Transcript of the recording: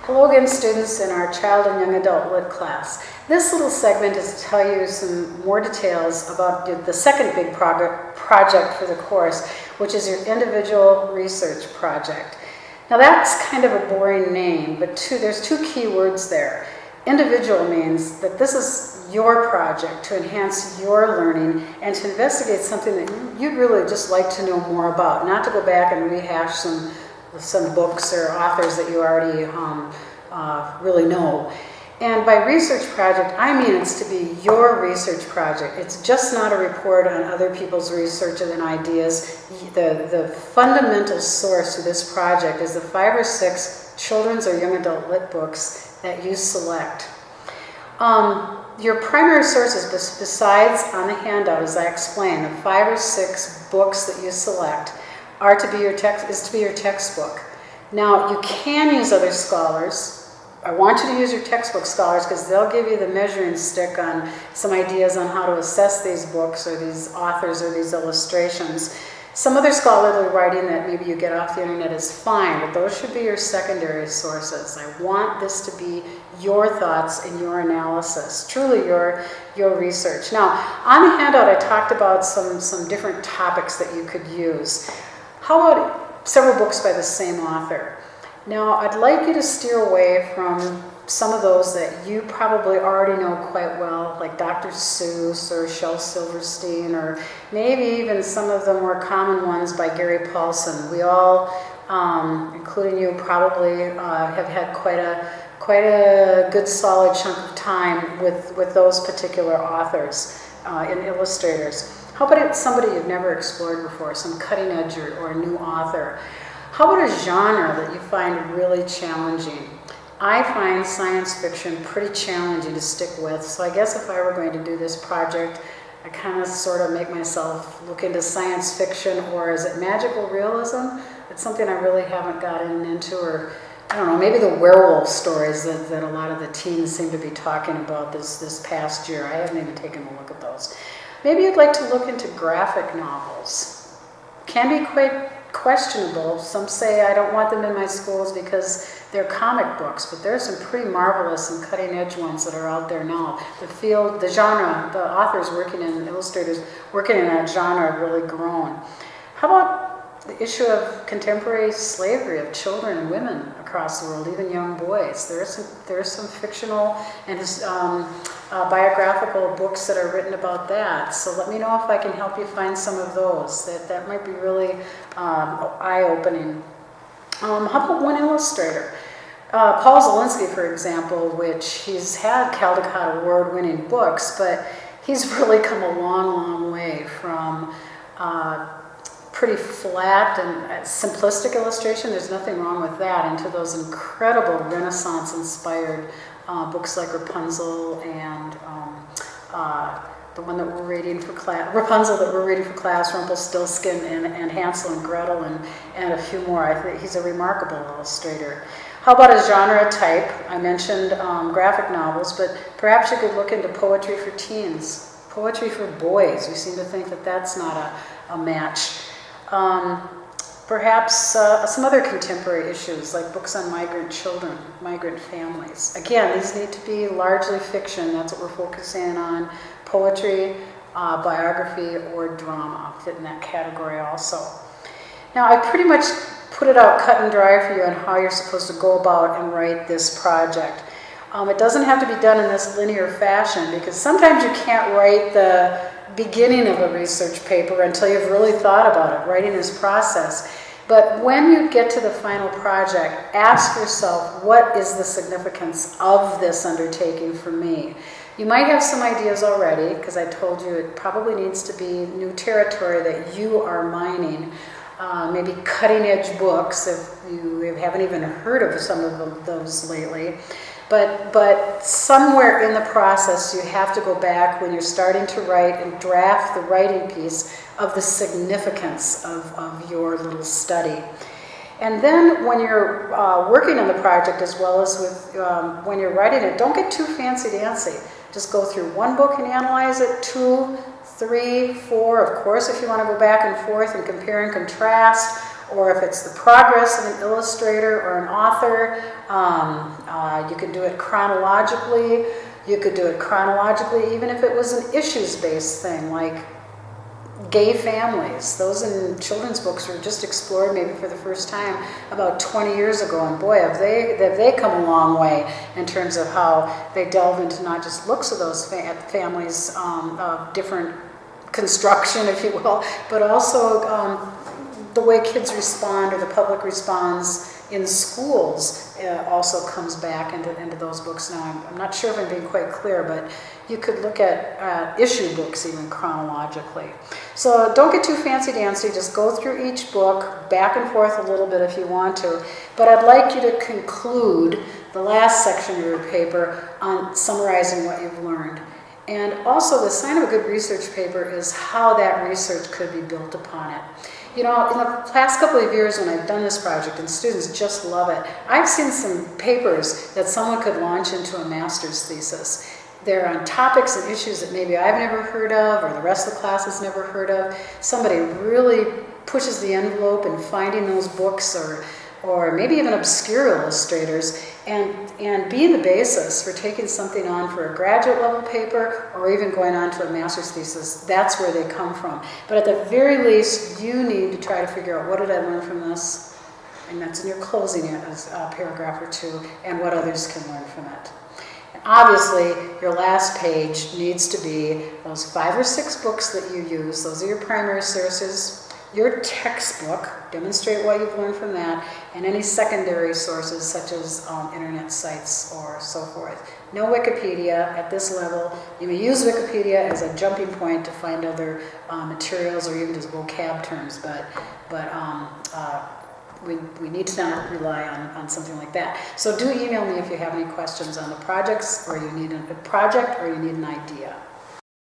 Hello again, students in our Child and Young Adult Lit class. This little segment is to tell you some more details about the second big project for the course, which is your individual research project. Now that's kind of a boring name, but there's two key words there. Individual means that this is your project to enhance your learning and to investigate something that you'd really just like to know more about, not to go back and rehash some books or authors that you already really know. And by research project, I mean it's to be your research project. It's just not a report on other people's research and ideas. The fundamental source of this project is the 5 or 6 children's or young adult lit books that you select. Your primary sources, besides on the handout, as I explained, the 5 or 6 books that you select are to be your textbook. Now, you can use other scholars. I want you to use your textbook scholars because they'll give you the measuring stick on some ideas on how to assess these books or these authors or these illustrations. Some other scholarly writing that maybe you get off the internet is fine, but those should be your secondary sources. I want this to be your thoughts and your analysis, truly your research. Now, on the handout, I talked about some different topics that you could use. How about several books by the same author? Now, I'd like you to steer away from some of those that you probably already know quite well, like Dr. Seuss or Shel Silverstein, or maybe even some of the more common ones by Gary Paulson. We all, including you, probably have had quite a good solid chunk of time with those particular authors and illustrators. How about somebody you've never explored before, some cutting edge or a new author? How about a genre that you find really challenging? I find science fiction pretty challenging to stick with, so I guess if I were going to do this project, I kind of sort of make myself look into science fiction, or is it magical realism? It's something I really haven't gotten into, or I don't know, maybe the werewolf stories that a lot of the teens seem to be talking about this past year. I haven't even taken a look at those. Maybe you'd like to look into graphic novels. Can be quite questionable. Some say I don't want them in my schools because they're comic books, but there's some pretty marvelous and cutting-edge ones that are out there now. The genre, the authors illustrators working in that genre have really grown. How about the issue of contemporary slavery of children and women across the world, even young boys? There are some fictional and biographical books that are written about that. So let me know if I can help you find some of those. That might be really eye-opening. How about one illustrator? Paul Zielinski, for example, which he's had Caldecott Award-winning books, but he's really come a long, long way from pretty flat and simplistic illustration, there's nothing wrong with that, into those incredible Renaissance-inspired books like Rapunzel and the one that we're reading for class, Rapunzel that we're reading for class, Rumpelstiltskin and Hansel and Gretel and a few more. I think he's a remarkable illustrator. How about a genre type? I mentioned graphic novels, but perhaps you could look into poetry for teens, poetry for boys. We seem to think that that's not a match. Perhaps some other contemporary issues, like books on migrant children, migrant families. Again, these need to be largely fiction. That's what we're focusing on. Poetry, biography, or drama fit in that category also. Now, I pretty much put it out cut and dry for you on how you're supposed to go about and write this project. It doesn't have to be done in this linear fashion, because sometimes you can't write the beginning of a research paper until you've really thought about it. Writing is process. But when you get to the final project, ask yourself, what is the significance of this undertaking for me? You might have some ideas already, because I told you it probably needs to be new territory that you are mining. Maybe cutting-edge books, if you haven't even heard of some of those lately. But somewhere in the process, you have to go back when you're starting to write and draft the writing piece of the significance of your little study. And then when you're working on the project, as well as when you're writing it, don't get too fancy-dancy. Just go through one book and analyze it, 2, 3, 4. Of course, if you want to go back and forth and compare and contrast, or if it's the progress of an illustrator or an author. You could do it chronologically. You could do it chronologically even if it was an issues-based thing, like gay families. Those in children's books were just explored maybe for the first time about 20 years ago, and boy, have they come a long way in terms of how they delve into not just looks of those families of different construction, if you will, but also the way kids respond or the public responds in schools also comes back into those books. Now, I'm not sure if I'm being quite clear, but you could look at issue books even chronologically. So don't get too fancy-dancy, just go through each book, back and forth a little bit if you want to, but I'd like you to conclude the last section of your paper on summarizing what you've learned. And also, the sign of a good research paper is how that research could be built upon it. You know, in the past couple of years when I've done this project, and students just love it, I've seen some papers that someone could launch into a master's thesis. They're on topics and issues that maybe I've never heard of, or the rest of the class has never heard of. Somebody really pushes the envelope in finding those books, or maybe even obscure illustrators, and being the basis for taking something on for a graduate level paper or even going on to a master's thesis. That's where they come from. But at the very least, you need to try to figure out, what did I learn from this? And that's in your closing paragraph or two, and what others can learn from it. And obviously, your last page needs to be those 5 or 6 books that you use. Those are your primary sources. Your textbook, demonstrate what you've learned from that, and any secondary sources such as internet sites or so forth. No Wikipedia at this level. You may use Wikipedia as a jumping point to find other materials or even just vocab terms, but we need to not rely on something like that. So do email me if you have any questions on the projects, or you need a project, or you need an idea.